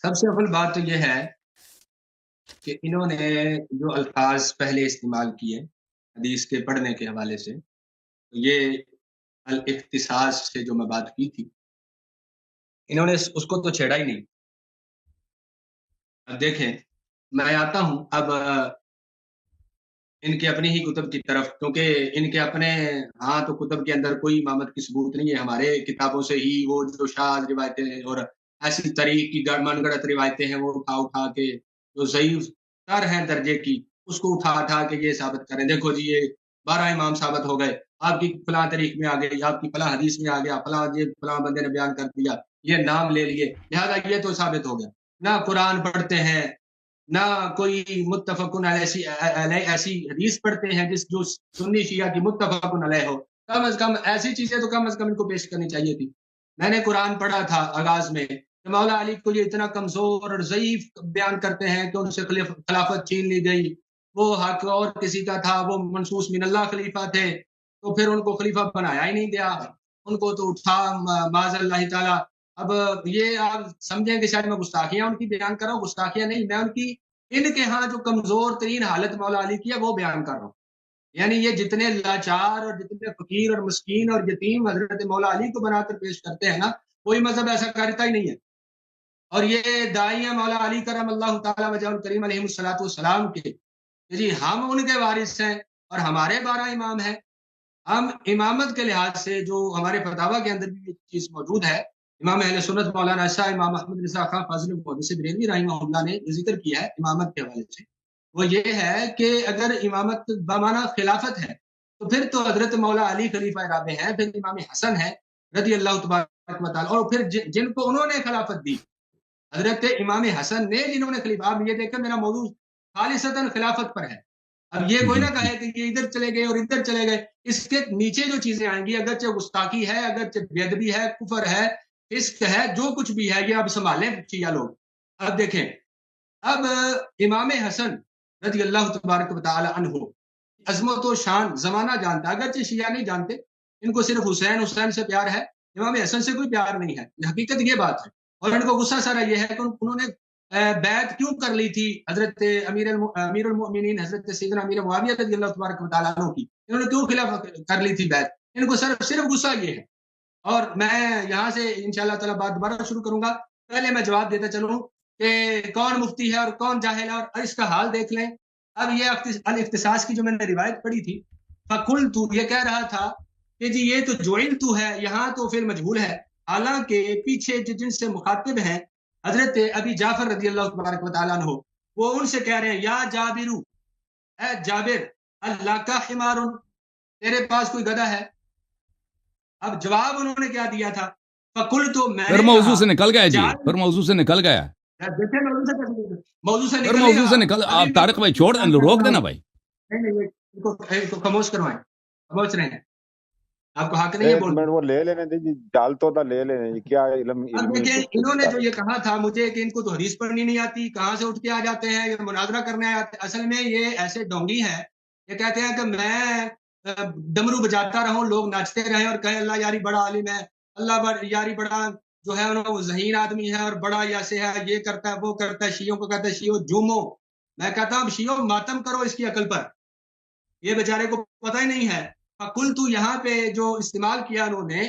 سب سے اول بات تو یہ ہے کہ انہوں نے جو الفاظ پہلے استعمال کیے حدیث کے پڑھنے کے حوالے سے، یہ الاختصاص سے جو میں بات کی تھی، انہوں نے اس کو تو چھیڑا ہی نہیں۔ اب دیکھیں، میں آتا ہوں اب ان کے اپنی ہی کتب کی طرف، کیونکہ ان کے اپنے ہاں تو کتب کے اندر کوئی امامت کی ثبوت نہیں ہے، ہمارے کتابوں سے ہی وہ جو شاذ روایتیں ہیں اور ایسی طریق کی من گڑت روایتیں ہیں وہ اٹھا کے جو ضعیف تر ہیں درجے کی، اس کو اٹھا کے یہ ثابت کریں، دیکھو جی یہ 12 امام ثابت ہو گئے، آپ کی فلاں طریق میں آ گئی، آپ کی فلاں حدیث میں آ گیا، فلاں بندے نے بیان کر دیا، یہ نام لے لیے، لہذا یہ تو ثابت ہو گیا۔ نہ قرآن پڑھتے ہیں، نہ کوئی متفقن علیہ ایسی حدیث پڑھتے ہیں جس جو سنی شیعہ کی متفقن علیہ ہو، کم از کم ایسی چیزیں تو کم از کم ان کو پیش کرنی چاہیے تھی۔ میں نے قرآن پڑھا تھا آغاز میں کہ مولا علی کو یہ اتنا کمزور اور ضعیف بیان کرتے ہیں کہ ان سے خلافت چھین لی گئی، وہ حق اور کسی کا تھا، وہ منصوص من اللہ خلیفہ تھے، تو پھر ان کو خلیفہ بنایا ہی نہیں گیا، ان کو تو اٹھا معاذ اللہ تعالیٰ۔ اب یہ آپ سمجھیں کہ شاید میں گستاخیاں ان کی بیان کر رہا ہوں، گستاخیاں نہیں، میں ان کی ان کے ہاں جو کمزور ترین حالت مولا علی کی ہے وہ بیان کر رہا ہوں۔ یعنی یہ جتنے لاچار اور جتنے فقیر اور مسکین اور یتیم حضرت مولا علی کو بنا کر پیش کرتے ہیں نا، کوئی مذہب ایسا کرتا ہی نہیں ہے۔ اور یہ داعیہ مولا علی کرم اللہ تعالیٰ وجہ الکریم علیہ الصلوۃ والسلام کے جی ہم ان کے وارث ہیں اور ہمارے 12 امام ہیں۔ ہم امامت کے لحاظ سے جو ہمارے فتاویٰ کے اندر بھی یہ چیز موجود ہے، امام اہل سنت مولانا شاہ امام احمد رضا خان فاضل محدث بریلوی رحمہ اللہ نے ذکر کیا ہے امامت کے حوالے سے، وہ یہ ہے کہ اگر امامت بمعنی خلافت ہے تو پھر تو حضرت مولا علی خلیفہ رابع ہیں، پھر امام حسن ہے رضی اللہ تبارک و تعالی، اور پھر جن کو انہوں نے خلافت دی حضرت امام حسن نے، جنہوں نے خلیفہ، آپ یہ دیکھیں میرا موضوع خالصتاً خلافت پر ہے۔ اب یہ کوئی نہ کہے کہ یہ ادھر چلے گئے اور ادھر چلے گئے، اس کے نیچے جو چیزیں آئیں گی، اگرچہ گستاخی ہے، اگرچہ بے ادبی ہے، کفر ہے، فسق ہے، جو کچھ بھی ہے، یہ اب سنبھالیں شیعہ لوگ۔ اب دیکھیں، اب امام حسن رضی اللہ تبارک و تعالی عنہ عظمت و شان زمانہ جانتا، اگرچہ شیعہ نہیں جانتے، ان کو صرف حسین سے پیار ہے، امام حسن سے کوئی پیار نہیں ہے، حقیقت یہ بات ہے۔ اور ان کو غصہ سارا یہ ہے کہ انہوں نے بیعت کیوں کر لی تھی حضرت امیر المؤمنین حضرت سیدنا امیر معاویہ رضی اللہ تبارک و تعالیٰ عنہ کی، انہوں نے کیوں خلاف کر لی تھی بیعت، ان کو صرف غصہ یہ ہے۔ اور میں یہاں سے انشاءاللہ تعالیٰ بات دوبارہ شروع کروں گا، پہلے میں جواب دیتا چلوں کہ کون مفتی ہے اور کون جاہل ہے، اور اس کا حال دیکھ لیں۔ اب یہ الاختصاص کی جو میں نے روایت پڑھی تھی، فقلت، یہ کہہ رہا تھا کہ جی یہ تو جعلت ہے، یہاں تو فعل مجہول ہے، حالانکہ پیچھے جن سے مخاطب ہیں حضرت ابی جعفر رضی اللہ تبارک و تعالیٰ عنہ، وہ ان سے کہہ رہے ہیں یا جابرو، اے جابر، اللہ کا حمار، تیرے پاس کوئی گدھا ہے؟ اب جواب انہوں نے کیا دیا تھا، فقلت، میں پھر نے موضوع کہا سے نکل گیا جی، پھر موضوع سے نکل گیا، دیکھیں موضوع سے پھر نکل موضوع سے رہا، نکل، آپ طارق بھائی چھوڑ دیں، روک دینا بھائی۔ نہیں ان کو خاموش کروائیں، خاموش رہے ہیں، آپ کو حق نہیں ہے ایک بولنے۔ منٹ وہ لے لینے دیجیے، ڈال تو تھا لے لینے، کیا اب علمی دیکھیں گفتگو انہوں نے جو کر یہ کہا تھا مجھے کہ ان کو تو حدیث پڑھنی نہیں آتی، کہاں سے اٹھ کے آ جاتے ہیں، یہ مناظرہ کرنے آتے، اصل میں یہ ایسے ڈونگی ہے، یہ کہتے ہیں کہ میں ڈمرو بجاتا رہوں، لوگ ناچتے رہیں اور کہیں اللہ یاری بڑا عالم ہے، اللہ یاری بڑا جو ہے وہ ذہین آدمی ہے اور بڑا ایسے ہے، یہ کرتا ہے وہ کرتا ہے، شیعوں کو کہتا ہے شیعوں جھومو۔ میں کہتا ہوں شیعوں ماتم کرو اس کی عقل پر، یہ بیچارے کو پتہ ہی نہیں ہے۔ فقلت، یہاں پہ جو استعمال کیا انہوں نے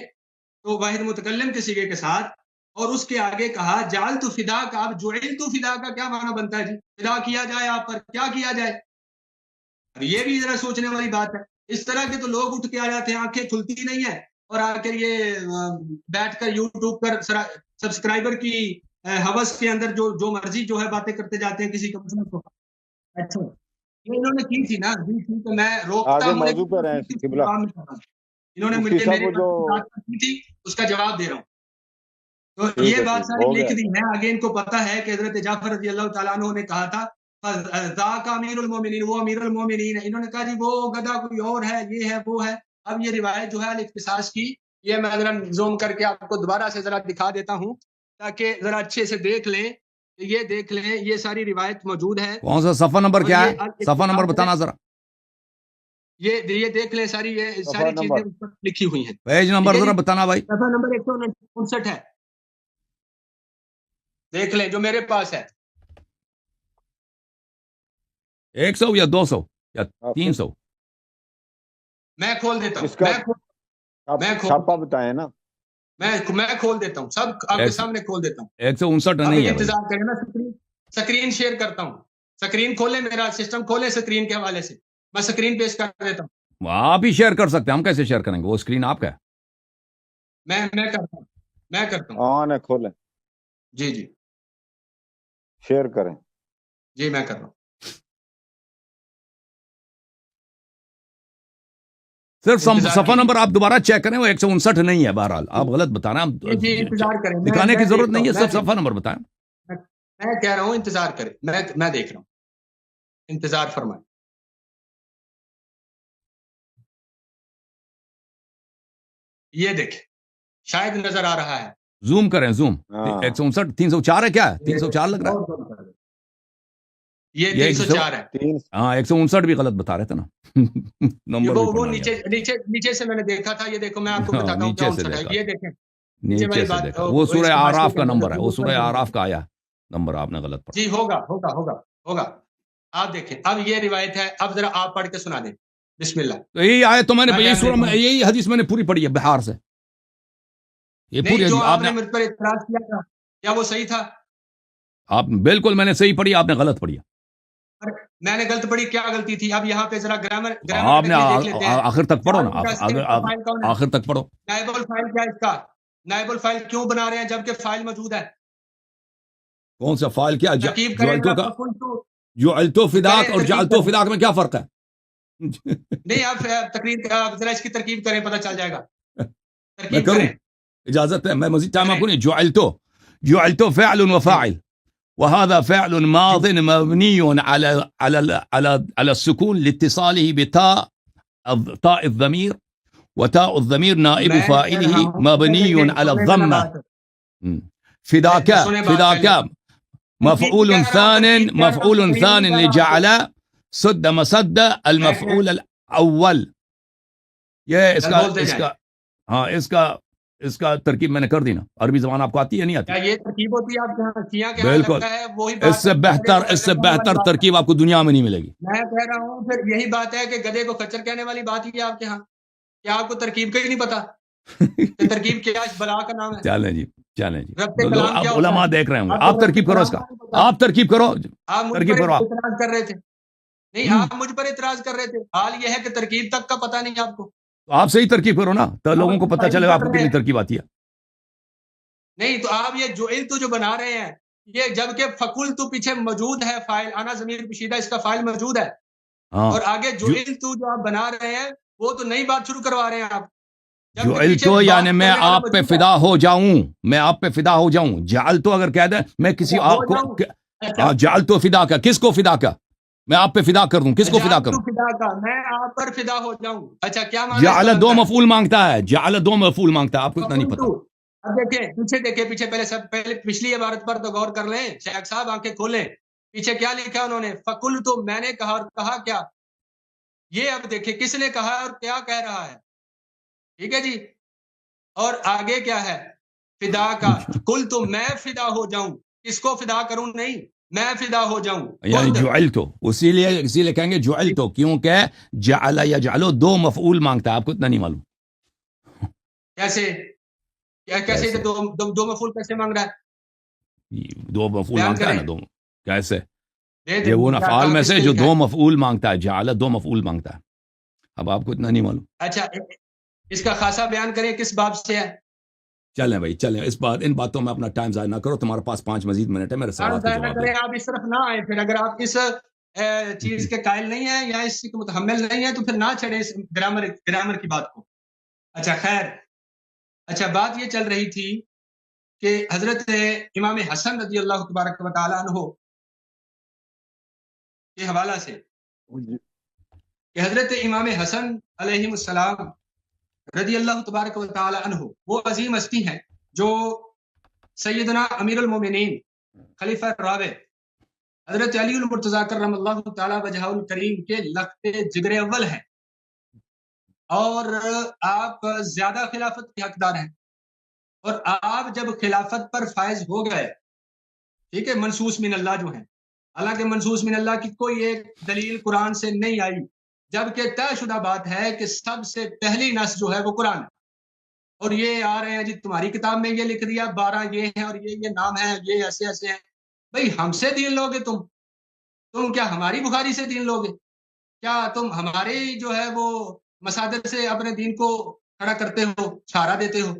تو واحد متکلم کے صیغے کے ساتھ، اور اس کے آگے کہا جعلت فدا کا، اب جعلت فدا کا کیا معنی بنتا ہے جی؟ فدا کیا جائے آپ پر، کیا کیا جائے؟ اب یہ بھی ذرا سوچنے والی بات ہے۔ اس طرح کے تو لوگ اٹھ کے آ جاتے ہیں، آنکھیں کھلتی نہیں ہے، اور آ کر یہ بیٹھ کر یوٹیوب پر سبسکرائبر کی ہوس کے اندر جو مرضی جو ہے باتیں کرتے جاتے ہیں کسی کا کو۔ اچھا یہ انہوں نے کی تھی نا، دی تھی تو میں روکتا آگے ہوں، موضوع پہ رہیں لیکن قبلہ انہوں نے مفتی مجھے صاحب میرے جو پاس کی تھی، اس کا جواب دے رہا ہوں۔ تو ٹھیک یہ ہے، بات ٹھیک ساری ہو گیا۔ لکھ دی ہے، آگے ان کو پتا ہے کہ حضرت جعفر رضی اللہ تعالیٰ عنہ نے کہا تھا ذاک امیر المومنین، وہ امیر المومنین ہے، انہوں نے کہا جی وہ گدھا کوئی اور ہے، یہ ہے وہ ہے۔ اب یہ روایت جو ہے الاختصاص کی، یہ میں ذرا زوم کر کے آپ کو دوبارہ سے ذرا دکھا دیتا ہوں تاکہ ذرا اچھے سے دیکھ لیں، یہ دیکھ لیں، یہ ساری روایت موجود ہے۔ کون سا صفحہ نمبر کیا ہے؟ صفحہ نمبر بتانا ذرا، یہ دیکھ لیں، ساری یہ صفحہ ساری چیزیں نمبر اس پر لکھی ہوئی ہیں۔ پیج نمبر ذرا بتانا بھائی۔ صفحہ نمبر 159 ہے، دیکھ لیں جو میرے پاس ہے 100 یا 200 یا 300. میں کھول دیتا اس کا ہوں چھاپا بتائیں نا. میں کھول دیتا ہوں سب آپ کے سامنے کھول دیتا ہوں. 159 آپ نہیں ہے انتظار کریں. میں سکرین شیئر کرتا ہوں. سکرین کھولیں, میرا سسٹم کھولیں سکرین کے حوالے سے, میں سکرین پیش کر دیتا ہوں. آپ ہی شیئر کر سکتے ہیں, ہم کیسے شیئر کریں گے؟ وہ اسکرین آپ کا ہے. میں کرتا ہوں. ہاں نہ کھولیں, جی شیئر کریں. جی میں کر رہا ہوں. صرف صفحہ نمبر آپ دوبارہ چیک کریں, وہ 159 نہیں ہے. بہرحال آپ غلط بتانا, جی انتظار کریں, دکھانے کی ضرورت نہیں ہے, صرف صفحہ نمبر بتائیں. میں کہہ رہا ہوں انتظار کریں, میں دیکھ رہا ہوں, انتظار فرمائیں. یہ دیکھیں شاید نظر آ رہا ہے. زوم کریں, زوم. 159 304 ہے, کیا ہے 304 لگ رہا ہے. یہ 304 ہے. ہاں 159 بھی غلط بتا رہے تھے نا. نمبر وہ نیچے سے میں نے دیکھا تھا. یہ دیکھو میں آپ کو بتاتا ہوں کیا ہے. یہ دیکھیں نیچے سے دیکھا, وہ سورہ آراف کا نمبر ہے, وہ سورہ آراف کا آیا نمبر, آپ نے غلط پڑھا. جی ہوگا. آپ دیکھیں اب یہ روایت ہے, اب ذرا آپ پڑھ کے سنا دیں. بسم اللہ. تو یہی آئے تو میں نے یہی حدیث میں نے پوری پڑھی ہے بہار سے. یہ پوری جو آپ نے مجھ پر اعتراض کیا تھا کیا وہ صحیح تھا؟ آپ بالکل میں نے صحیح پڑھی, آپ نے غلط پڑھی. میں نے غلط پڑھی, کیا غلطی تھی؟ اب یہاں پہ ذرا گرامر آپ نے آخر تک پڑھو نا, آخر تک پڑھو. نائب الفائل کیا اس کا؟ نائب الفائل کیوں بنا رہے ہیں جبکہ فائل موجود ہے؟ کون سا فائل؟ کیا جعلتو فداک اور جعلتو فداک میں کیا فرق ہے؟ نہیں آپ تقریر ذرا اس کی ترکیب کریں, پتہ چل جائے گا. میں کروں, اجازت ہے؟ میں مزید ٹائم آپ کو نہیں. جعلتو فعل وفاعل, وهذا فعل ماض مبني على السكون لاتصاله بتاء الضمير, وتاء الضمير نائب فاعله مبني على الضمة. فداك مفعول ثان لجعل سد مسد المفعول الاول. یہ اس کا ترکیب میں نے کر دی نا. عربی زبان آپ کو آتی ہے نہیں آتی؟ یہ ترکیب ہوتی ہے آپ کے یہاں بالکل. اس سے بہتر ترکیب آپ کو دنیا میں نہیں ملے گی. میں کہہ رہا ہوں پھر یہی بات ہے کہ گدھے کو کچر کہنے والی بات ہی ہے آپ کے ہاں. کیا آپ کو ترکیب کا ہی نہیں پتا کہ ترکیب کیا اس بلا کا نام ہے؟ چلیں جی. آپ علماء دیکھ رہے ہوں گے, آپ ترکیب کرو اس کا, آپ ترکیب کرو. ترکیب کرو. آپ اعتراض کر رہے تھے. نہیں آپ مجھ پر اعتراض کر رہے تھے. حال یہ ہے کہ ترکیب تک کا پتہ نہیں آپ کو. آپ صحیح ترکیب کرو نا, تو لوگوں کو پتہ چلے گا آپ کو کتنی ترکیب آتی ہے. نہیں تو آپ یہ جو بنا رہے ہیں, یہ جبکہ فقلت پیچھے موجود ہے فائل, انا ضمیر پوشیدہ, اس کا فائل موجود ہے. اور آگے جو آپ بنا رہے ہیں وہ تو نئی بات شروع کروا رہے ہیں آپ. جعلتو یعنی میں آپ پہ فدا ہو جاؤں, میں آپ پہ فدا ہو جاؤں. جعلتو اگر کہہ دیں میں کسی آپ کو, جعلتو فدا کا, کس کو فدا کا؟ میں آپ پہ فدا کر دوں, کس کو فدا کروں؟ میں آپ پر فدا ہو جاؤں. اچھا کیا معنی؟ جعل دو مفعول مانگتا ہے, جعل دو مفعول مانگتا ہے, آپ کو اتنا نہیں پتا. اب پیچھے پہلے پچھلی عبارت پر تو غور کر لیں شیخ صاحب, آنکھیں کھولیں. پیچھے کیا لکھا انہوں نے؟ فقلت, میں نے کہا, اور کہا کیا؟ یہ اب دیکھیں کس نے کہا اور کیا کہہ رہا ہے. ٹھیک ہے جی. اور آگے کیا ہے؟ فدا کا. قلت, میں فدا ہو جاؤں. کس کو فدا کروں؟ نہیں, میں فدا ہو جاؤں. یعنی جعلتو, اسی لیے کہیں گے جعلتو, کیونکہ جعل یجعلو دو مفعول مانگتا ہے. آپ کو اتنا نہیں معلوم کیسے دو مفعول کیسے مانگ رہا ہے؟ دو مفعول مانگتا ہے نا. دو کیسے؟ یہ وہ افعال میں سے جو دو مفعول مانگتا ہے. جعل دو مفعول مانگتا ہے. اب آپ کو اتنا نہیں معلوم. اچھا اس کا خاصا بیان کریں کس باب سے ہے. چلیں بھائی چلیں, ان باتوں میں اپنا ٹائم ضائع نہ کرو. تمہارے پاس 5 مزید منٹ ہے میرے سوال کے جواب دیں. آپ اس طرف نہ آئیں. پھر اگر آپ اس چیز کے قائل نہیں ہیں یا اس کے متحمل نہیں ہیں تو پھر نہ چھڑیں اس گرامر کی بات کو. اچھا خیر. اچھا بات یہ چل رہی تھی کہ حضرت امام حسن رضی اللہ تبارک و تعالی عنہ کے حوالہ سے کہ حضرت امام حسن علیہ السلام رضی اللہ تبارک و تعالی عنہ وہ عظیم ہستی ہیں جو سیدنا امیر المومنین خلیفہ الرابع حضرت علی المرتضیٰ کرم اللہ تعالی وجہہ الکریم کے لخت جگر اول ہیں, اور آپ زیادہ خلافت کے حقدار ہیں. اور آپ جب خلافت پر فائز ہو گئے ٹھیک ہے، منصوص من اللہ جو ہیں، حالانکہ منصوص من اللہ کی کوئی ایک دلیل قرآن سے نہیں آئی، جبکہ طے شدہ بات ہے کہ سب سے پہلی نص جو ہے وہ قرآن ہے، اور یہ آ رہے ہیں جی تمہاری کتاب میں یہ لکھ دیا 12 یہ ہیں اور یہ نام ہے، یہ ایسے ایسے ہیں. بھئی ہم سے دین لوگے تم کیا ہماری بخاری سے دین لوگے؟ کیا تم ہمارے جو ہے وہ مصادر سے اپنے دین کو کھڑا کرتے ہو، سہارا دیتے ہو؟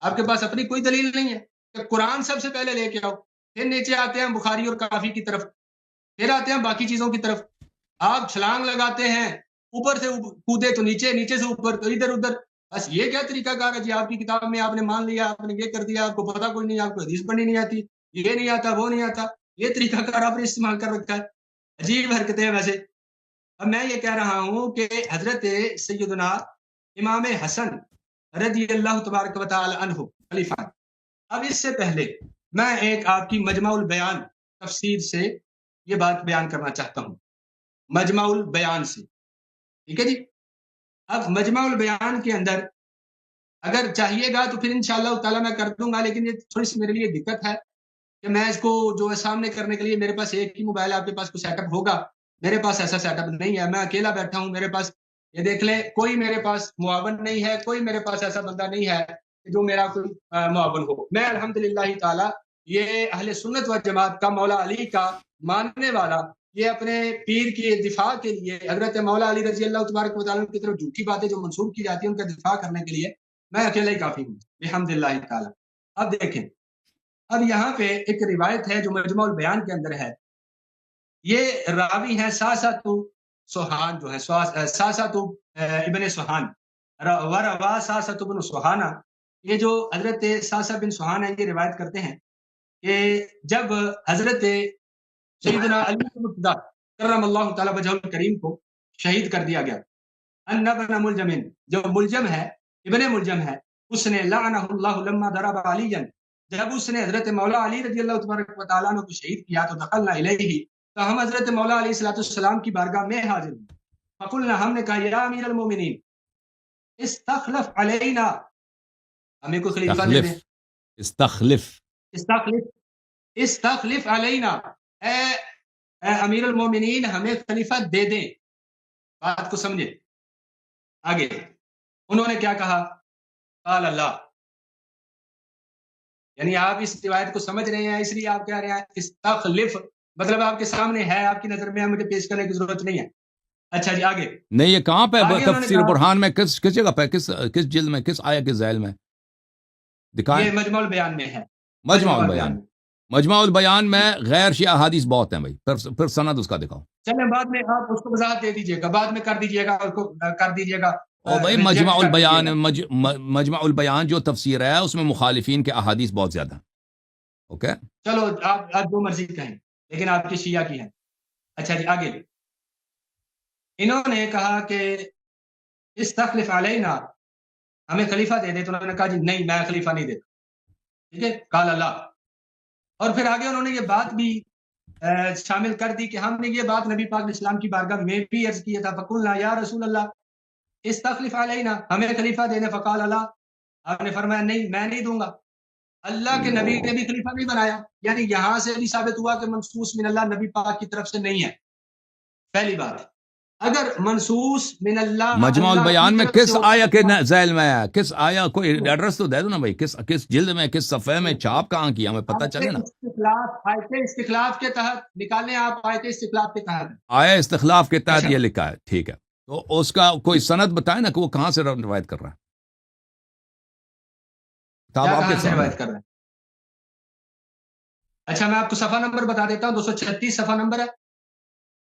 آپ کے پاس اپنی کوئی دلیل نہیں ہے کہ قرآن سب سے پہلے لے کے آؤ، پھر نیچے آتے ہیں بخاری اور کافی کی طرف، پھر آتے ہیں باقی چیزوں کی طرف. آپ چھلانگ لگاتے ہیں، اوپر سے کودے تو نیچے، نیچے سے اوپر تو ادھر ادھر. بس یہ کیا طریقہ کار ہے جی؟ آپ کی کتاب میں آپ نے مان لیا، آپ نے یہ کر دیا، آپ کو پتا کوئی نہیں، آپ کو حدیث پڑھنی نہیں آتی، یہ نہیں آتا، وہ نہیں آتا، یہ طریقہ کار آپ نے استعمال کر رکھا ہے. عجیب حرکتیں ہیں ویسے. اب میں یہ کہہ رہا ہوں کہ حضرت سیدنا امام حسن رضی اللہ تبارک و تعالی عنہ خلیفہ، اب اس سے پہلے میں ایک آپ کی مجمع البیان تفسیر سے یہ بات بیان کرنا چاہتا ہوں، مجمع البیان سے. ٹھیک ہے جی. اب مجمع البیان کے اندر اگر چاہیے گا تو پھر انشاءاللہ تعالیٰ میں کر دوں گا، لیکن یہ تھوڑی سی میرے لیے دقت ہے کہ میں اس کو جو ہے سامنے کرنے کے لیے میرے پاس ایک ہی موبائل، آپ کے پاس کوئی سیٹ اپ ہوگا، میرے پاس ایسا سیٹ اپ نہیں ہے، میں اکیلا بیٹھا ہوں، میرے پاس یہ دیکھ لیں کوئی میرے پاس معاون نہیں ہے، کوئی میرے پاس ایسا بندہ نہیں ہے جو میرا کوئی معاون ہو. میں الحمدللہ تعالیٰ یہ اہل سنت و جماعت کا مولا علی کا ماننے والا، یہ اپنے پیر کی دفاع کے لیے حضرت مولا علی رضی اللہ تبارک و تعالیٰ کی طرف جھوٹی باتیں جو منسوب کی جاتی ہیں ان کا دفاع کرنے کے لیے میں اکیلا ہی کافی ہوں الحمدللہ تعالیٰ. اب دیکھیں، اب یہاں پہ ایک روایت ہے جو مجمع البیان کے اندر ہے، یہ راوی ہیں ساسۃ سوہان جو ہے، ساسۃ ابن سوہان، وروا ساسۃ ابن سوہانہ. یہ جو حضرت ساسہ بن سوہان ہیں یہ روایت کرتے ہیں کہ جب حضرت سیدنا علی مرتضیٰ کرم اللہ تعالیٰ وجہ الکریم کو شہید کر دیا گیا، ان ابن ملجم، جو ملجم ہے، ابن ملجم ہے، اس نے لعنہ اللہ لما ضرب علیا، جب اس نے حضرت مولا علی رضی اللہ تبارک و تعالیٰ عنہ کو شہید کیا تو دخلنا الیہ، تو ہم حضرت مولا علیہ الصلوۃ والسلام کی بارگاہ میں حاضر ہوئے. فقلنا، ہم نے کہا یا امیر المومنین استخلف علینا، ہمیں کوئی خلیفہ دے دیں. استخلف استخلف علینا، اے امیر المومنین ہمیں خلیفہ دے دیں. بات کو سمجھے. آگے انہوں نے کیا کہا؟ قال اللہ، یعنی آپ اس روایت کو سمجھ رہے ہیں، اس لیے آپ کہہ رہے ہیں استخلف، مطلب آپ کے سامنے ہے، آپ کی نظر میں مجھے پیش کرنے کی ضرورت نہیں ہے. اچھا جی آگے. نہیں، یہ کہاں پہ آگے انہوں نے تفسیر کہا- برہان میں کس جگہ پہ، کس جلد میں، کس آیت کے ذیل میں دکھائیں؟ یہ مجمع البیان میں ہے. مجمع البیان. مجمع البیان میں غیر شیعہ احادیث بہت ہیں بھائی، پھر سند اس کا دکھاؤ. چلیں بعد میں آپ اس کو وضاحت دے دیجیے گا، بعد میں کر دیجیے گا، اس کو کر دیجیے گا. اور بھائی reject مجمع کر دیجیے البیان، گا. مجمع البیان جو تفسیر ہے اس میں مخالفین کے احادیث بہت زیادہ. اوکے، چلو آپ جو مرضی کہیں، لیکن آپ کی شیعہ کی ہے. اچھا جی آگے. انہوں نے کہا کہ استخلف علینا، ہمیں خلیفہ دے دے، تو انہوں نے کہا جی نہیں، میں خلیفہ نہیں دیتا. ٹھیک ہے، قال اللہ. اور پھر آگے انہوں نے یہ بات بھی شامل کر دی کہ ہم نے یہ بات نبی پاک اسلام کی بارگاہ میں بھی عرض کیا تھا، فقلنا یا رسول اللہ استخلف علینا، ہمیں خلیفہ دینے. فقال اللہ، آپ نے فرمایا نہیں، میں نہیں دوں گا. اللہ کے نبی نے بھی خلیفہ نہیں بنایا، یعنی یہاں سے بھی ثابت ہوا کہ منصوص من اللہ نبی پاک کی طرف سے نہیں ہے. پہلی بات، اگر منصوص من اللہ مجمع اللہ البیان کی میں طرف کس سے ہوتا آیا ہے، کے ذیل میں ہے، کس آیا، کوئی ایڈریس تو دے دو نا بھائی، کس جلد میں، کس صفحے میں، چھاپ کہاں کی، ہمیں پتہ چلے نا. آیت استخلاف کے تحت نکالیں آپ، آیت استخلاف کے تحت. آیا استخلاف کے تحت اچھا. یہ لکھا ہے، ٹھیک ہے، تو اس کا کوئی سند بتائیں نا کہ وہ کہاں سے روایت کر رہا ہے. کتاب کیا آپ کہاں کے سے سامنے. روایت کر رہے ہیں؟ اچھا میں آپ کو صفحہ نمبر بتا دیتا ہوں، 236 صفحہ نمبر ہے،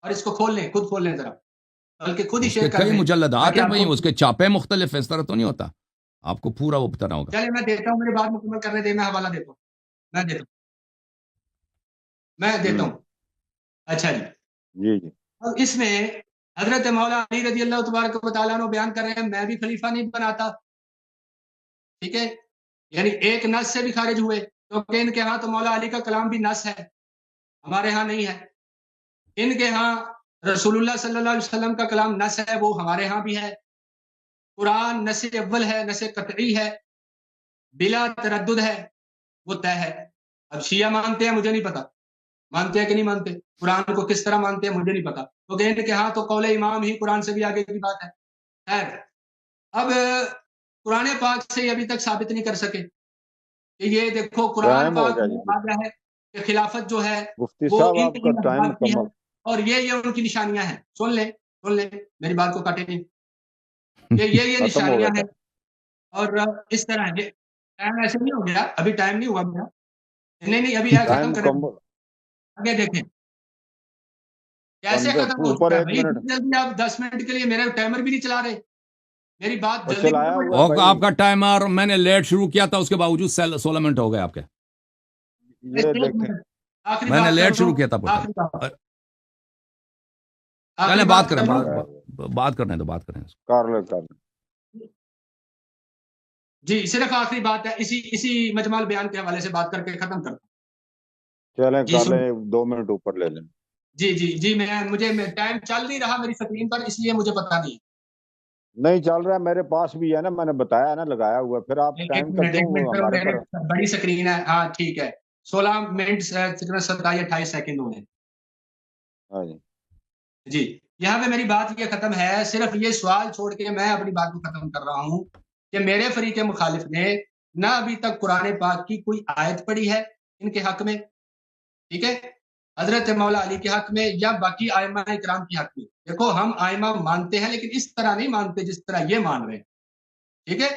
اور اس کو کھول لیں، خود کھول لیں ذرا، بلکہ خود ہی اس کے شیئر کر کئی دیں مجلدات تاکہ ہیں آپ بھائی، کو. اس کے چاپے مختلف، اس طرح تو نہیں ہوتا، آپ کو پورا وہ بتانا ہوگا. چلے میں دیتا ہوں، میری بات مکمل کرنے دیں، میں حوالہ دیتا ہوں، میں دیتا ہوں. اچھا جی. جی جی. اب اس میں حضرت مولا علی رضی اللہ تبارک و تعالیٰ عنہ بیان کر رہے ہیں میں بھی خلیفہ نہیں بناتا. ٹھیک ہے، یعنی ایک نص سے بھی خارج ہوئے، کیونکہ ان کے ہاں تو مولا علی کا کلام بھی نص ہے، ہمارے ہاں نہیں ہے. ان کے ہاں رسول اللہ صلی اللہ علیہ وسلم کا کلام نص ہے، وہ ہمارے ہاں بھی ہے. قرآن نص اول ہے، نص قطعی ہے، بلا تردد ہے، وہ طے ہے. اب شیعہ مانتے ہیں مجھے نہیں پتا، مانتے ہیں کہ نہیں مانتے، قرآن کو کس طرح مانتے ہیں مجھے نہیں پتا، تو کہیں کہ ہاں تو قول امام ہی قرآن سے بھی آگے کی بات ہے. خیر، اب قرآن پاک سے ابھی تک ثابت نہیں کر سکے کہ یہ دیکھو قرآن ٹائم ہو پاک گیا میں جی. آ گیا ہے کہ خلافت جو ہے مفتی وہ صاحب ان آپ کا ٹائم افراد کی ہے، مکمل. اور یہ ان کی نشانیاں ہیں. سن لیں میری بات کو کاٹے نہیں، کہ یہ ختم ہو نشانیاں گیا ہیں. تھا. اور اس طرح یہ ٹائم ایسے نہیں ہو گیا، ابھی ٹائم نہیں ہوا میرا، نہیں ابھی ہے، ٹائم ختم کریں مکمل. آگے دیکھیں کیسے ختم ہو اوپر چکا ہے. 1 بھائی منٹ جلدی آپ 10 منٹ کے لیے میرا ٹائمر بھی نہیں چلا رہے، میری بات اور جلدی چلایا ختم ہوا ہے ہو اور بھائی. آپ کا ٹائمر میں نے لیٹ شروع کیا تھا، اس کے باوجود 16 منٹ ہو گئے آپ کے. جائے. یہ ایک دیکھیں. منٹ، آخری میں نے بات لیٹ کرو، شروع کیا تھا پروفیسر. آخری بات، چلیں آخری بات بات کریں، کر لوں. بات کرنے تو بات کریں. کر لیں. جی صرف آخری بات ہے، اسی مجمع البیان کے حوالے سے بات کر کے ختم کرتا ہوں. چلیں جی کر سن، لیں، 2 منٹ اوپر لے لیں. جی مجھے ٹائم چل نہیں رہا میری سکرین پر، اس لیے مجھے پتا نہیں. نہیں چل رہا ہے، میرے پاس بھی ہے نا، میں نے بتایا نا لگایا ہوا ہے. پھر آپ ٹائم کا کیوں ایک منٹ کرو، ہمارے میرے پر. بڑی سکرین ہے. ہاں ٹھیک ہے، 16 منٹ 27-28 سیکنڈ ہوئے. ہاں جی. جی یہاں پہ میری بات یہ ختم ہے، صرف یہ سوال چھوڑ کے میں اپنی بات کو ختم کر رہا ہوں کہ میرے فریق مخالف نے نہ ابھی تک قرآن پاک کی کوئی آیت پڑھی ہے ان کے حق میں، ٹھیک ہے، حضرت مولا علی کے حق میں یا باقی آئمہ اکرام کے حق میں. دیکھو ہم آئمہ مانتے ہیں لیکن اس طرح نہیں مانتے جس طرح یہ مان رہے ہیں، ٹھیک ہے،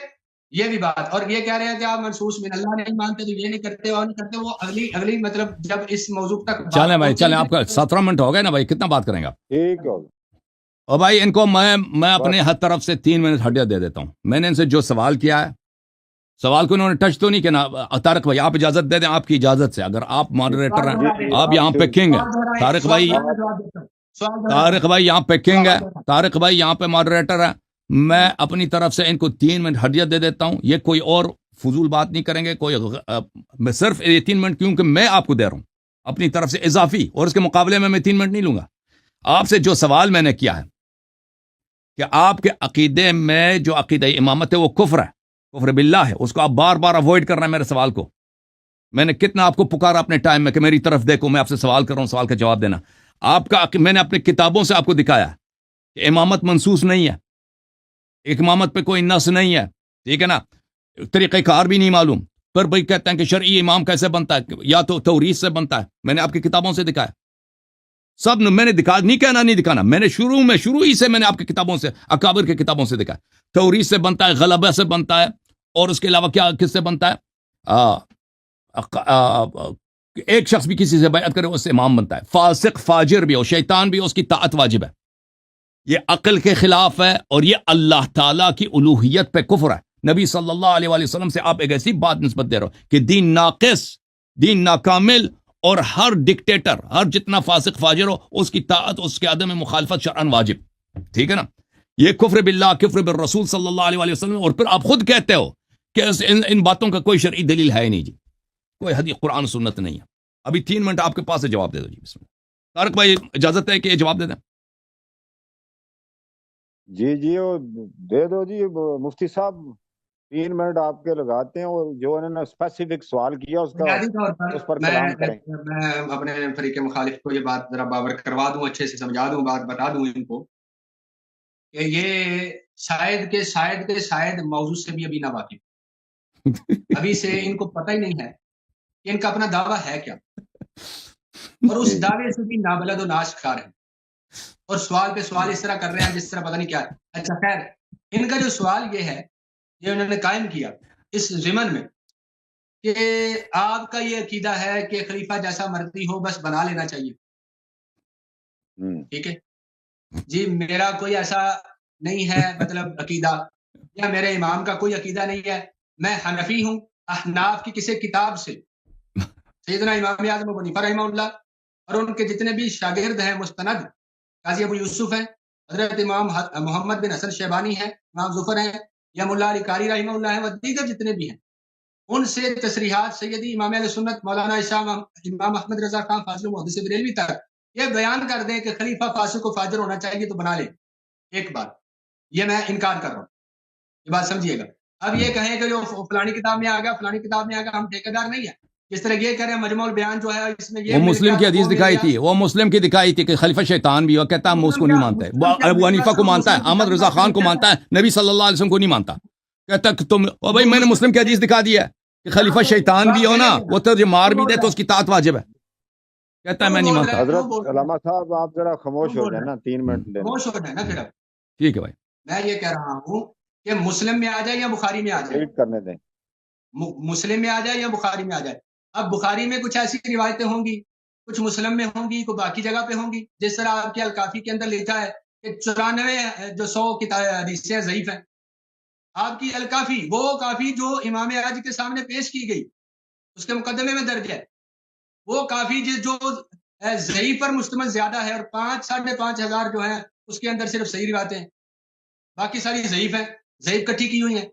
یہ بھی بات. اور یہ کہہ رہے ہیں کہ آپ منصوص من اللہ نہیں مانتے تو یہ نہیں کرتے اور نہیں کرتے، وہ اگلی مطلب جب اس موضوع تک چلیں بات بھائی چلیں، پہنچے آپ کا گی. 17 منٹ ہو گئے نا بھائی، کتنا بات کریں گے آپ؟ ٹھیک ہے اور بھائی ان کو میں اپنے بس. ہر طرف سے 3 منٹ ہڈیا دے دیتا ہوں. میں نے ان سے جو سوال کیا ہے، سوال کو انہوں نے ٹچ تو نہیں کیا. طارق بھائی آپ اجازت دے دیں، آپ کی اجازت سے، اگر آپ ماڈریٹر ہیں، جی جی آپ یہاں آپ پہ کنگ ہیں. سوال دہرائیں، طارق سوال بھائی، دہرائیں، جواب دیتا ہوں. سوال دہرائیں، طارق بھائی یہاں پہ کنگ ہے، سوال دہرائیں. طارق بھائی یہاں پہ ماڈریٹر ہے. میں اپنی طرف سے ان کو 3 منٹ ہڈیا دے دیتا ہوں. یہ کوئی اور فضول بات نہیں کریں گے، میں صرف یہ 3 منٹ کیونکہ میں آپ کو دے رہا ہوں اپنی طرف سے اضافی، اور اس کے مقابلے میں 3 منٹ نہیں لوں گا. آپ سے جو سوال میں نے کیا ہے کہ آپ کے عقیدے میں جو عقیدہ امامت ہے وہ کفر ہے، کفر باللہ ہے، اس کو آپ بار بار اوائڈ کر رہے ہیں میرے سوال کو. میں نے کتنا آپ کو پکارا اپنے ٹائم میں کہ میری طرف دیکھو، میں آپ سے سوال کر رہا ہوں، سوال کا جواب دینا. آپ کا میں نے اپنی کتابوں سے آپ کو دکھایا کہ امامت منسوس نہیں ہے، امامت پہ کوئی نص نہیں ہے، ٹھیک ہے نا، طریقہ کار بھی نہیں معلوم. پر بھائی کہتے ہیں کہ شرعی امام کیسے بنتا ہے، یا تو توریث سے بنتا ہے. میں نے آپ کی کتابوں سے دکھایا سب، میں نے دکھا نہیں کہنا نہیں دکھانا، میں نے شروع ہی سے میں نے آپ کی کتابوں سے، اکابر کی کتابوں سے دکھایا. توریث سے بنتا ہے، غلبہ سے بنتا ہے، اور اس کے علاوہ کیا کس سے بنتا ہے، ایک شخص بھی کسی سے بیعت کرے اس سے امام بنتا ہے. فاسق فاجر بھی ہو، شیطان بھی ہو، اس کی طاعت واجب ہے. یہ عقل کے خلاف ہے، اور یہ اللہ تعالیٰ کی الوہیت پہ کفر ہے. نبی صلی اللہ علیہ وآلہ وسلم سے آپ ایک ایسی بات نسبت دے رہے ہو کہ دین ناقص، دین ناکامل، اور ہر ڈکٹیٹر، ہر جتنا فاسق فاجر ہو، اس کی طاعت، اس کے عدم مخالفت شرعاً واجب. ٹھیک ہے نا، یہ کفر باللہ، کفر بالرسول صلی اللہ علیہ وآلہ وسلم. اور پھر آپ خود کہتے ہو کہ ان باتوں کا کوئی شرعی دلیل ہے نہیں جی، کوئی حدیث قرآن سنت نہیں ہے. ابھی 3 منٹ آپ کے پاس ہے، جواب دے دو جی. بسم اللہ. طارق بھائی اجازت ہے کہ یہ جواب دے دیں؟ جی وہ دے دو جی. مفتی صاحب 3 منٹ آپ کے لگاتے ہیں، اور جو انہوں نے اسپیسیفک سوال کیا اس کا بنیادی طور پر اس پر کلام کریں. میں اپنے فریق مخالف کو یہ بات ذرا باور کروا دوں، اچھے سے سمجھا دوں، بات بتا دوں ان کو کہ یہ شاید موضوع سے بھی ابھی نہ واقف، ابھی سے ان کو پتہ ہی نہیں ہے کہ ان کا اپنا دعویٰ ہے کیا، اور اس دعوے سے بھی نابلد و ناشکار ہے، اور سوال پہ سوال اس طرح کر رہے ہیں جس طرح پتہ نہیں کیا ہے. اچھا خیر، ان کا جو سوال یہ ہے، یہ انہوں نے قائم کیا اس ضمن میں کہ آپ کا یہ عقیدہ ہے کہ خلیفہ جیسا مرضی ہو بس بنا لینا چاہیے. ٹھیک ہے جی، میرا کوئی ایسا نہیں ہے مطلب عقیدہ، یا میرے امام کا کوئی عقیدہ نہیں ہے. میں حنفی ہوں، احناف کی کسی کتاب سے سیدنا امام اعظم ابو حنیفہ رحمہ اللہ اور ان کے جتنے بھی شاگرد ہیں مستند، قاضی ابو یوسف ہیں، حضرت امام محمد بن حسن شیبانی ہیں، امام ظفر ہیں، یا ملا علی قاری رحمہ اللہ ہیں، و دیگر جتنے بھی ہیں، ان سے تصریحات سیدی امام اہل سنت مولانا امام احمد رضا خان فاضل محدث بریلوی تک یہ بیان کر دیں کہ خلیفہ فاسق و فاجر ہونا چاہیے تو بنا لیں. ایک بات یہ میں انکار کر رہا ہوں، یہ بات سمجھیے گا. اب یہ کہیں کہ جو فلانی کتاب میں آ گیا، فلانی کتاب میں آ گیا، ہم ٹھیکیدار نہیں ہیں، جس طرح یہ کہہ رہے ہیں مجموع البیان جو ہے اس میں یہ وہ مسلم کی حدیث دکھائی تھی، وہ مسلم کی دکھائی تھی کہ خلیفہ شیطان بھی ہو، کہتا ہے ہم اس کو نہیں مانتے. ابو حنیفہ کو مانتا ہے، احمد رضا خان کو مانتا ہے، نبی صلی اللہ علیہ وسلم کو نہیں مانتا. کہتا کہ تم بھائی میں نے مسلم کی حدیث دکھا دی ہے کہ خلیفہ شیطان بھی ہو نا، وہ تجھے مار بھی دے تو اس کی اطاعت واجب ہے. کہتا ہے میں نہیں مانتا. حضرت علامہ صاحب آپ ذرا خاموش ہو جائیں نا، 3 منٹ لے. خاموش ہو جائیں نا پھر. ٹھیک ہے بھائی، میں یہ کہہ رہا ہوں کہ مسلم میں آ جائے یا بخاری میں آ جائے، ریڈ کرنے دیں. مسلم میں آ جائے یا بخاری میں آ جائے. اب بخاری میں کچھ ایسی روایتیں ہوں گی، کچھ مسلم میں ہوں گی، کوئی باقی جگہ پہ ہوں گی. جس طرح آپ کے الکافی کے اندر لکھا ہے کہ 94 جو 100 حدیثیں ضعیف ہیں. آپ کی الکافی، وہ کافی جو امام اعراج کے سامنے پیش کی گئی، اس کے مقدمے میں درج ہے، وہ کافی جو ضعیف پر مشتمل زیادہ ہے، اور 5,500 ہزار جو ہیں اس کے اندر صرف صحیح روایتیں ہیں، باقی ساری ضعیف ہیں، ضعیف کٹھی کی ہوئی ہیں.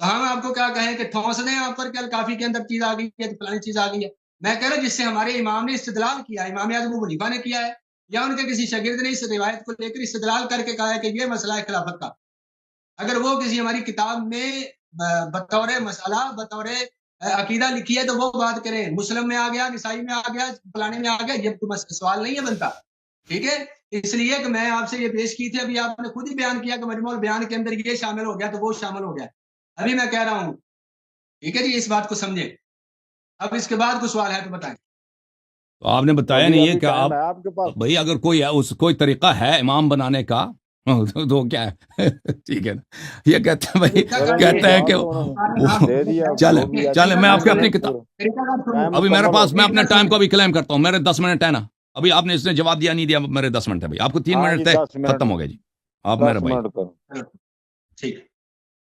تو ہم آپ کو کیا کہیں کہ ٹھونس دیں آپ پر کہ الکافی کے اندر چیز آ گئی ہے، فلانی چیز آ گئی ہے. میں کہہ رہا جس سے ہمارے امام نے استدلال کیا، امام اعظم ابو حنیفہ نے کیا ہے، یا ان کے کسی شاگرد نے اس روایت کو لے کر استدلال کر کے کہا ہے کہ یہ مسئلہ ہے خلافت کا. اگر وہ کسی ہماری کتاب میں بطور مسئلہ، بطور عقیدہ لکھی ہے تو وہ بات کریں. مسلم میں آ گیا، نسائی میں آ گیا، فلانے میں آ گیا، یہ تو سوال نہیں ہے بنتا. ٹھیک ہے، اس لیے کہ میں آپ سے یہ پیش کی تھی، ابھی آپ نے خود ہی بیان کیا کہ مجموع البیان کے اندر یہ شامل ہو گیا تو وہ شامل ہو گیا. ابھی میں کہہ رہا ہوں، ٹھیک ہے جی، اس بات کو سمجھیں. اب اس کے بعد کوئی سوال ہے تو بتائیں. تو آپ نے بتایا نہیں ہے کہ آپ کے پاس بھائی اگر کوئی طریقہ ہے امام بنانے کا تو کیا ہے؟ ٹھیک ہے نا، یہ کہتے ہیں بھائی، کہتے ہیں کہ چلے میں آپ کے اپنی کتاب، ابھی میرے پاس، میں اپنے ٹائم کو ابھی کلیم کرتا ہوں، میرے 10 منٹ ہے نا. ابھی آپ نے اس نے جواب دیا نہیں دیا، میرے 10 منٹ ہے بھائی، آپ کو 3 منٹ تھے، ختم ہو گئے جی. آپ میرے بھائی ٹھیک.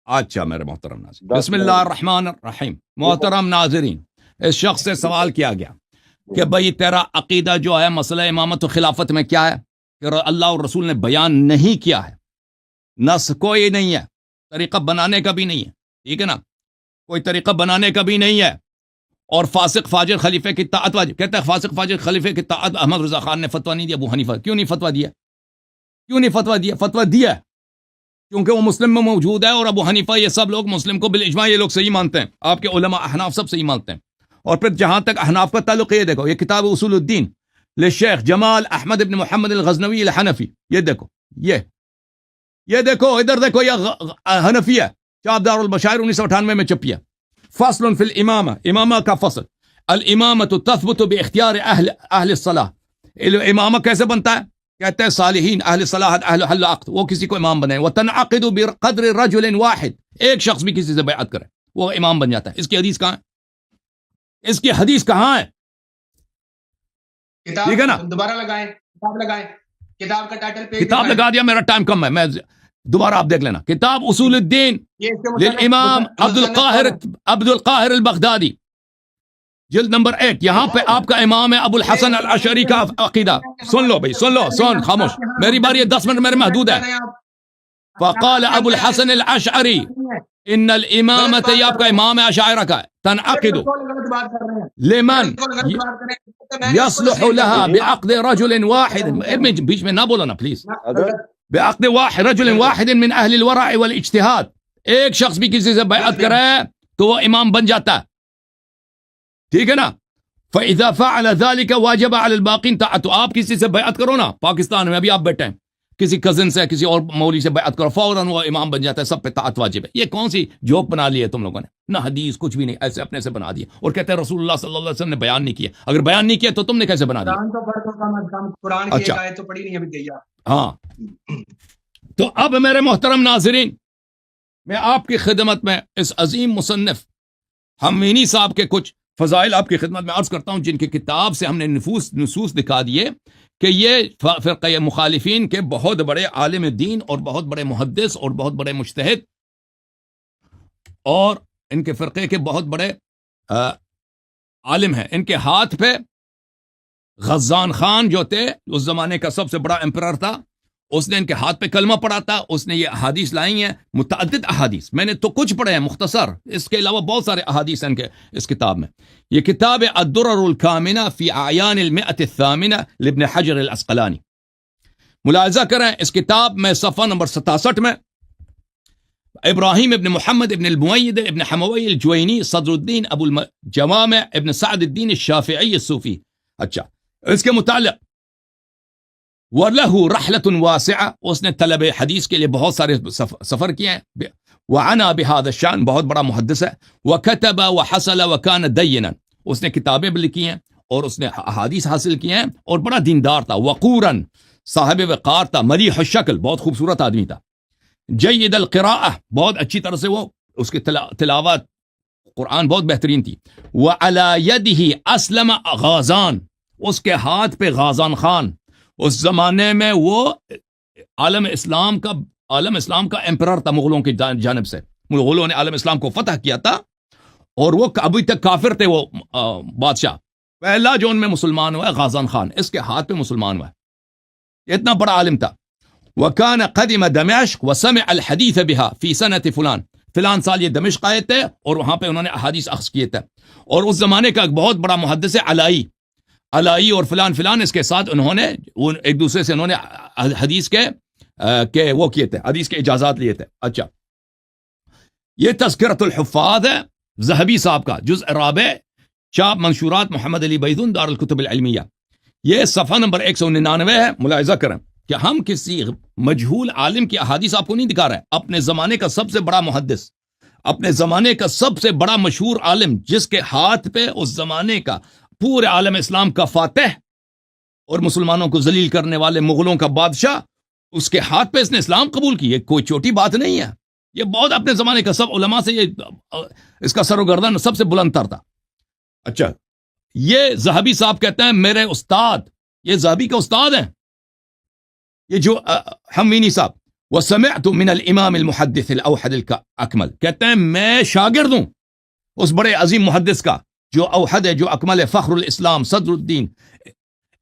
اچھا میرے محترم ناظرین، بسم اللہ الرحمن الرحیم. محترم ناظرین، اس شخص سے سوال کیا گیا کہ بھئی تیرا عقیدہ جو ہے مسئلہ امامت و خلافت میں کیا ہے، کہ اللہ اور رسول نے بیان نہیں کیا ہے، نص کوئی نہیں ہے، طریقہ بنانے کا بھی نہیں ہے. ٹھیک ہے نا، کوئی طریقہ بنانے کا بھی نہیں ہے. اور فاسق فاجر خلیفے کی اطاعت واجب. کہتا ہے فاسق فاجر خلیفے کی اطاعت. احمد رضا خان نے فتویٰ نہیں دیا، ابو حنیفہ کیوں نہیں فتویٰ دیا؟ کیوں نہیں فتویٰ دیا؟ فتویٰ دیا کیونکہ وہ مسلم میں موجود ہے، اور ابو حنیفہ یہ سب لوگ مسلم کو بالاجماع یہ لوگ صحیح مانتے ہیں، آپ کے علماء احناف سب صحیح مانتے ہیں. اور پھر جہاں تک احناف کا تعلق، یہ دیکھو، یہ کتاب اصول الدین للشیخ جمال احمد ابن محمد الغزنوی الحنفی، یہ دیکھو، یہ دیکھو، ادھر دیکھو، یہ حنفی ہے، چاپ دار البشائر 1998 میں چھپی ہے. فصل فی الامامہ، امامہ کا فصل. الامامۃ تثبت باختیار اہل الصلاح. امامہ کیسے بنتا ہے؟ کہتے ہیں صالحین، اہل صلاحت، اہل حل عقد، وہ کسی کو امام بنائیں. وتنعقد بقدر رجل واحد، ایک شخص بھی کسی سے بیعت کرے وہ امام بن جاتا ہے. اس کی حدیث کہاں ہے؟ اس کی حدیث کہاں ہے؟ ٹھیک ہے نا، دوبارہ لگائیں، کتاب لگائیں، کتاب کا ٹائٹل پہ کتاب لگا دیا، میرا ٹائم کم ہے، میں دوبارہ آپ دیکھ لینا. کتاب اصول الدین للامام عبد القاہر البغدادی، جلد نمبر 1. یہاں پہ آپ کا امام ہے ابو الحسن الاشعری کا عقیدہ. سن لو بھائی، سن لو، سن، خاموش، میری باری ہے، 10 منٹ میرے محدود ہے. فقال ابو الحسن الاشعری ان الامامت، یہ آپ کا امام ہے اشاعرہ کا، تنعقد لمن يصلح لها بعقد رجل واحد. بیچ میں نہ بولو نا پلیز. بعقد رجل واحد من اہل الورع والاجتہاد، ایک شخص بھی کسی سے بیعت کرے تو وہ امام بن جاتا ہے. ٹھیک ہے نا. فاذا فعل ذلك واجب على الباقين. تو آپ کسی سے بیعت کرو نا، پاکستان میں ابھی آپ بیٹھے ہیں، کسی کزن سے، کسی اور مولوی سے بیعت کرو، فوراً وہ امام بن جاتا ہے، سب پہ طاعت واجب ہے. یہ کون سی جوک بنا لی ہے تم لوگوں نے؟ نہ حدیث کچھ بھی نہیں، ایسے اپنے سے بنا دیا. اور کہتے ہیں رسول اللہ صلی اللہ علیہ وسلم نے بیان نہیں کیا. اگر بیان نہیں کیا تو تم نے کیسے بنا دیا؟ قرآن کی ایک آیت تو پڑھی نہیں ابھی گئی. ہاں، تو اب میرے محترم ناظرین، میں آپ کی خدمت میں اس عظیم مصنف حمینی صاحب کے کچھ فضائل آپ کی خدمت میں عرض کرتا ہوں، جن کی کتاب سے ہم نے نصوص دکھا دیے کہ یہ فرقہ مخالفین کے بہت بڑے عالم دین اور بہت بڑے محدث اور بہت بڑے مجتہد، اور ان کے فرقے کے بہت بڑے عالم ہیں. ان کے ہاتھ پہ غزان خان جو تھے، اس زمانے کا سب سے بڑا امپرر تھا، اس نے ان کے ہاتھ پہ کلمہ پڑھا تھا. اس نے یہ احادیث لائی ہیں، متعدد احادیث، میں نے تو کچھ پڑھے ہیں مختصر، اس کے علاوہ بہت سارے احادیث ہیں اس کتاب میں. یہ کتاب ہے الدرر الکامنہ فی اعیان المئۃ الثامنہ لابن حجر العسقلانی. ملاحظہ کریں اس کتاب میں صفحہ نمبر 67 میں ابراہیم ابن محمد ابن المؤید ابن حموی الجوینی صدر الدین ابو الجوامع ابن سعد الدین الشافعی الصوفی. اچھا اس کے متعلق وَلَهُ رَحْلَةٌ وَاسِعَةٌ, اس نے طلب حدیث کے لیے بہت سارے سفر کیے ہیں. وَعَنَا بِهَذَا الشَّأْنِ, بہت بڑا محدث ہے. وَكَتَبَ وَحَصَلَ وَكَانَ دَيِّنًا, اس نے کتابیں بھی لکھی ہیں اور اس نے احادیث حاصل کی ہیں اور بڑا دیندار تھا. وقوراً, صاحب وقار تھا. مریح الشکل, بہت خوبصورت آدمی تھا. جید القراءہ, بہت اچھی طرح سے وہ اس کی تلاوت قرآن بہت بہترین تھی. وعلی یدہ اسلم غازان, اس کے ہاتھ پہ غازان خان, اس زمانے میں وہ عالم اسلام کا امپرر تھا مغلوں کی جانب سے. مغلوں نے عالم اسلام کو فتح کیا تھا اور وہ ابھی تک کافر تھے. وہ بادشاہ پہلا جو ان میں مسلمان ہوا ہے غازان خان, اس کے ہاتھ پہ مسلمان ہوا ہے. اتنا بڑا عالم تھا. وكان قدم دمشق وسمع الحديث بها في سنة فلان سال یہ دمشق آئے تھے اور وہاں پہ انہوں نے احادیث اخذ کیے تھے. اور اس زمانے کا ایک بہت بڑا محدث ہے علائی اور فلان اس کے ساتھ انہوں نے ایک دوسرے سے انہوں نے حدیث کے وہ کیے تھے, حدیث کے اجازات لیے تھے. اچھا, یہ تذکرۃ الحفاظ ہے ذہبی صاحب کا, جزء رابع, چاپ منشورات محمد علی بیضون دار الکتب العلمیہ. یہ صفحہ نمبر 199 ہے. ملاحظہ کریں کہ ہم کسی مجہول عالم کی احادیث آپ کو نہیں دکھا رہے. اپنے زمانے کا سب سے بڑا محدث, اپنے زمانے کا سب سے بڑا مشہور عالم, جس کے ہاتھ پہ اس زمانے کا پورے عالم اسلام کا فاتح اور مسلمانوں کو ذلیل کرنے والے مغلوں کا بادشاہ, اس کے ہاتھ پہ اس نے اسلام قبول کی. یہ کوئی چھوٹی بات نہیں ہے. یہ بہت اپنے زمانے کا سب علماء سے یہ اس کا سر و گردن سب سے بلند تر تھا. اچھا, یہ ذہبی صاحب کہتے ہیں میرے استاد, یہ ذہبی کا استاد ہیں یہ جو حمینی صاحب. وسمعت من الامام المحدث الاوحد الاکمل, کہتے ہیں میں شاگرد ہوں اس بڑے عظیم محدث کا جو اوحد ہے, جو اکمل ہے, فخر الاسلام صدر الدین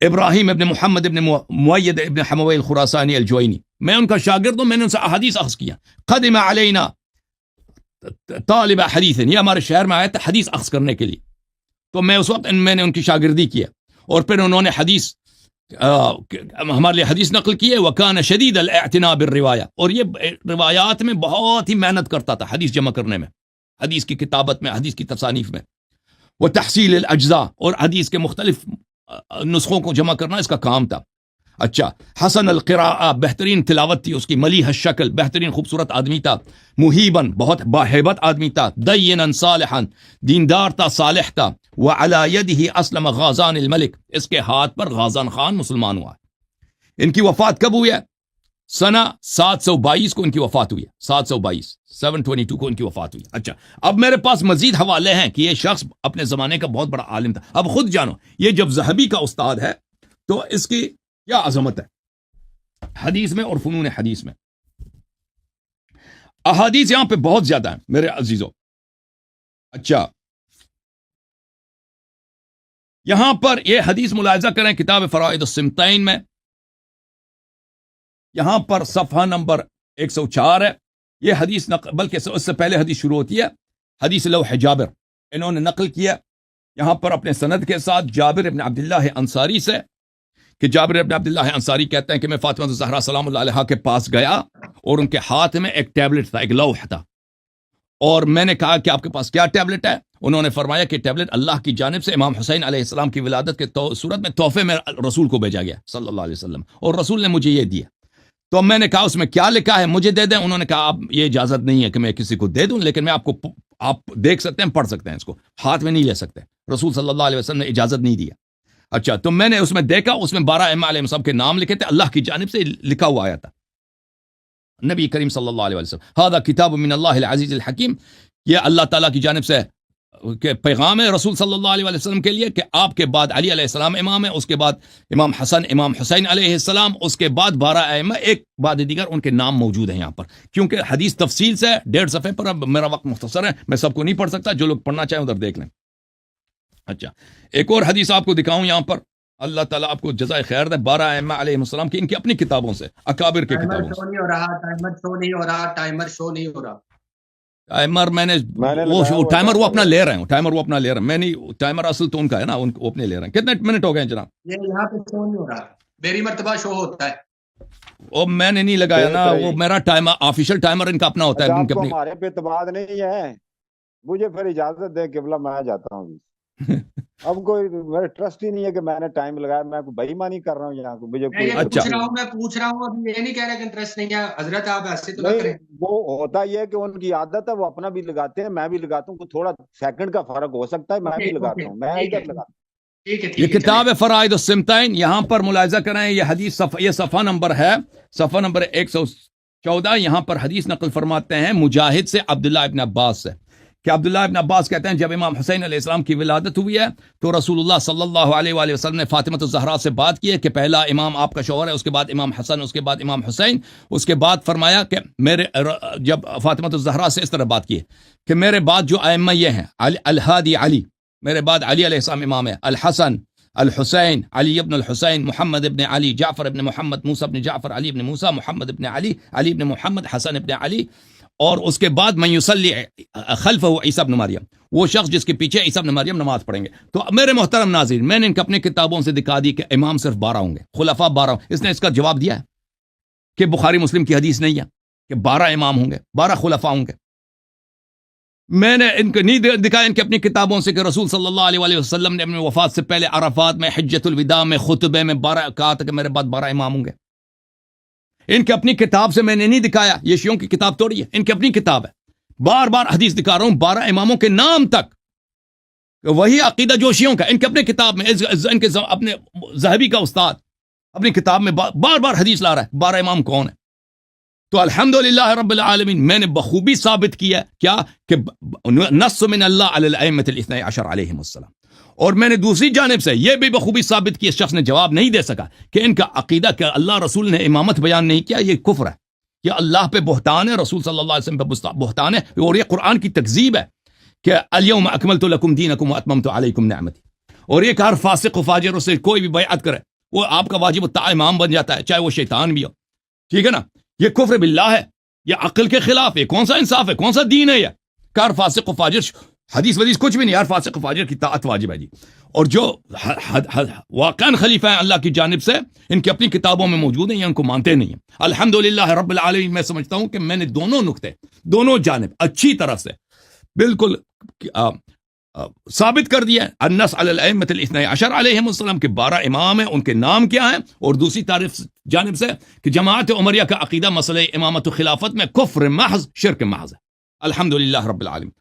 ابراہیم ابن محمد ابن مؤید ابن حموی الخراسانی الجوینی. میں ان کا شاگرد ہوں, میں نے ان سے احادیث اخذ کیا. قدم علینا طالب حدیث, یہ ہمارے شہر میں آئے تھے حدیث اخذ کرنے کے لیے. تو میں اس وقت میں نے ان کی شاگردی کیا اور پھر انہوں نے حدیث ہمارے لیے حدیث نقل کیے. وکان شدید الاعتناء بالروایہ, اور یہ روایات میں بہت ہی محنت کرتا تھا حدیث جمع کرنے میں, حدیث کی کتابت میں, حدیث کی تصانیف میں. وہ تحصیل الاجزاء, اور حدیث کے مختلف نسخوں کو جمع کرنا اس کا کام تھا. اچھا, حسن القراءہ, بہترین تلاوت تھی اس کی. ملیح الشکل, بہترین خوبصورت آدمی تھا. مہیبن, بہت باہیبت آدمی تھا. دینا صالحا, دیندار تھا, صالح تھا. وعلی یدہ اسلم غازان الملک, اس کے ہاتھ پر غازان خان مسلمان ہوا. ان کی وفات کب ہوئی ہے؟ سنہ 722 کو ان کی وفات ہوئی ہے. 722 کو ان کی وفات ہوئی. اچھا, اب میرے پاس مزید حوالے ہیں کہ یہ شخص اپنے زمانے کا بہت بڑا عالم تھا. اب خود جانو, یہ جب ذہبی کا استاد ہے تو اس کی کیا عظمت ہے حدیث میں اور فنون حدیث میں. احادیث یہاں پہ بہت زیادہ ہیں میرے عزیزوں. اچھا, یہاں پر یہ حدیث ملاحظہ کریں کتاب فرائض السمتین میں, یہاں پر صفحہ نمبر 104 ہے. یہ حدیث بلکہ اس سے پہلے حدیث شروع ہوتی ہے, حدیث لوح جابر. انہوں نے نقل کیا یہاں پر اپنے سند کے ساتھ جابر ابن عبداللہ انصاری سے, کہ جابر ابن عبداللہ انصاری کہتے ہیں کہ میں فاطمہ الزہرا سلام اللہ علیہا کے پاس گیا اور ان کے ہاتھ میں ایک ٹیبلٹ تھا, ایک لوح تھا, اور میں نے کہا کہ آپ کے پاس کیا ٹیبلٹ ہے؟ انہوں نے فرمایا کہ ٹیبلٹ اللہ کی جانب سے امام حسین علیہ السلام کی ولادت کے صورت میں تحفے میں رسول کو بھیجا گیا صلی اللہ علیہ وسلم, اور رسول نے مجھے یہ دیا. تو میں نے کہا اس میں کیا لکھا ہے, مجھے دے دیں. انہوں نے کہا آپ یہ اجازت نہیں ہے کہ میں کسی کو دے دوں, لیکن میں آپ دیکھ سکتے ہیں, پڑھ سکتے ہیں, اس کو ہاتھ میں نہیں لے سکتے. رسول صلی اللہ علیہ وسلم نے اجازت نہیں دیا. اچھا, تو میں نے اس میں دیکھا, اس میں 12 ائمہ علیہ السلام کے نام لکھے تھے, اللہ کی جانب سے لکھا ہوا آیا تھا. نبی کریم صلی اللہ علیہ وسلم, ھذا کتاب من اللہ العزیز الحکیم, یہ اللہ تعالیٰ کی جانب سے کہ پیغام ہے رسول صلی اللہ علیہ وسلم کے لیے کہ آپ کے بعد علی علیہ السلام امام ہے, اس کے بعد امام حسن, امام حسین علیہ السلام, اس کے بعد 12 ائمہ, ایک بعد دیگر ان کے نام موجود ہیں یہاں پر. کیونکہ حدیث تفصیل سے 1.5 صفحے پر, اب میرا وقت مختصر ہے, میں سب کو نہیں پڑھ سکتا, جو لوگ پڑھنا چاہیں ادھر دیکھ لیں. اچھا, ایک اور حدیث آپ کو دکھاؤں یہاں پر, اللہ تعالیٰ آپ کو جزائے خیر دے. 12 ائمہ علیہ السلام کی ان کی اپنی کتابوں سے, اکابر کے کتابوں سے. ٹائمر میں نے وہ ٹائمر وہ اپنا لے رہے ہیں, میں نہیں, ٹائمر اصل تو ان کا ہے نا, وہ اپنے لے رہے ہیں. کتنے منٹ ہو گئے ہیں جناب؟ یہ یہاں پہ شو نہیں ہو رہا, میری مرتبہ شو ہوتا ہے. وہ میں نے نہیں لگایا نا, وہ میرا ٹائمر آفیشیل ٹائمر ان کا اپنا ہوتا ہے. آپ کو ہمارے پہ اعتماد نہیں ہے, مجھے پھر اجازت دے قبلہ, میں جاتا ہوں. اب کوئی میرا ٹرسٹ ہی نہیں ہے کہ میں نے ٹائم لگایا, میں کوئی بےایمانی کر رہا ہوں یہاں کو. مجھے میں پوچھ رہا ہوں, ابھی یہ نہیں کہہ رہا کہ انٹرسٹ نہیں ہے حضرت, آپ ایسے تو نہ کریں. وہ ہوتا یہ ہے کہ ان کی عادت ہے, وہ اپنا بھی لگاتے ہیں, میں بھی لگاتا ہوں. تھوڑا سیکنڈ کا فرق ہو سکتا ہے, میں بھی لگاتا ہوں, میں ادھر لگاتا ہوں. یہ کتاب ہے فرائض السمتین, یہاں پر ملاحظہ کریں, یہ حدیث یہ صفحہ نمبر ہے, صفحہ نمبر 114. یہاں پر حدیث نقل فرماتے ہیں مجاہد سے, عبداللہ ابن عباس سے, کہ عبداللہ ابن عباس کہتے ہیں جب امام حسین علیہ السلام کی ولادت ہوئی ہے تو رسول اللہ صلی اللہ علیہ وآلہ وسلم نے فاطمہ الزہرا سے بات کی ہے کہ پہلا امام آپ کا شوہر ہے, اس کے بعد امام حسن, اس کے بعد امام حسین. اس کے بعد فرمایا کہ جب فاطمہ الزہرا سے اس طرح بات کی ہے کہ میرے بعد جو ائمہ یہ ہیں, الہادی علی, میرے بعد علی علیہ السلام امام ہے, الحسن, الحسین, علی ابن الحسین, محمد ابن علی, جعفر ابن محمد, موسیٰ ابن جعفر, علی ابن موسیٰ, محمد ابن علی, علی ابن محمد, حسن ابن علی, اور اس کے بعد من یصلی خلفہ عیسیٰ ابن مریم, وہ شخص جس کے پیچھے عیسیٰ ابن مریم نماز پڑھیں گے. تو میرے محترم ناظرین, میں نے ان کو اپنی کتابوں سے دکھا دی کہ امام صرف 12 ہوں گے, خلفاء 12. اس نے اس کا جواب دیا ہے کہ بخاری مسلم کی حدیث نہیں ہے کہ 12 امام ہوں گے, 12 خلفاء ہوں گے. میں نے ان کو نہیں دکھایا ان کی اپنی کتابوں سے کہ رسول صلی اللہ علیہ وآلہ وسلم نے اپنی وفات سے پہلے عرفات میں, حجۃ الوداع میں, خطبے میں 12 کہا تھا کہ میرے بعد 12 امام ہوں گے. ان کی اپنی کتاب سے میں نے نہیں دکھایا, یہ شیعوں کی کتاب توڑی ہے, ان کی اپنی کتاب ہے. بار بار حدیث دکھا رہا ہوں 12 اماموں کے نام تک, وہی عقیدہ جو شیعوں کا. ان کے اپنے کتاب میں, ان کے اپنے ذہبی کا استاد اپنی کتاب میں بار بار حدیث لا رہا ہے 12 امام کون ہے. تو الحمدللہ رب العالمین, میں نے بخوبی ثابت کیا کیا کہ نص من اللہ علی الائمۃ الاثنی عشر علیہم السلام. اور میں نے دوسری جانب سے یہ بھی بخوبی ثابت کی, اس شخص نے جواب نہیں دے سکا, کہ ان کا عقیدہ کہ اللہ رسول نے امامت بیان نہیں کیا, یہ کفر ہے, یہ اللہ پہ بہتان ہے, رسول صلی اللہ علیہ وسلم پہ بہتان ہے, اور یہ قرآن کی تکذیب ہے کہ الیوم اکملت لکم دینکم واتممت علیکم نعمتی. اور یہ کہ ہر فاسق و فاجر سے کوئی بھی بیعت کرے وہ آپ کا واجب الطاعہ امام بن جاتا ہے, چاہے وہ شیطان بھی ہو. ٹھیک ہے نا, یہ کفر باللہ ہے, یہ عقل کے خلاف ہے. کون سا انصاف ہے, کون سا دین ہے یہ کہ ہر فاسق و فاجر, حدیث ودیث کچھ بھی نہیں, ہر فاسق و فاجر کی طاعت واجب ہے جی. اور جو واقعاً خلیفہ ہیں اللہ کی جانب سے, ان کی اپنی کتابوں میں موجود ہیں, یہ ان کو مانتے نہیں ہیں. الحمدللہ رب العالمین, میں سمجھتا ہوں کہ میں نے دونوں نقطے, دونوں جانب اچھی طرح سے بالکل ثابت کر دیا ہے. النص علی الائمۃ الاثنی عشر علیہم السلام کے 12 امام ہیں, ان کے نام کیا ہیں, اور دوسری جانب سے کہ جماعت عمریہ کا عقیدہ مسئلہ امامت و خلافت میں کفر محض, شرک محض ہے. الحمدللہ رب العالمین.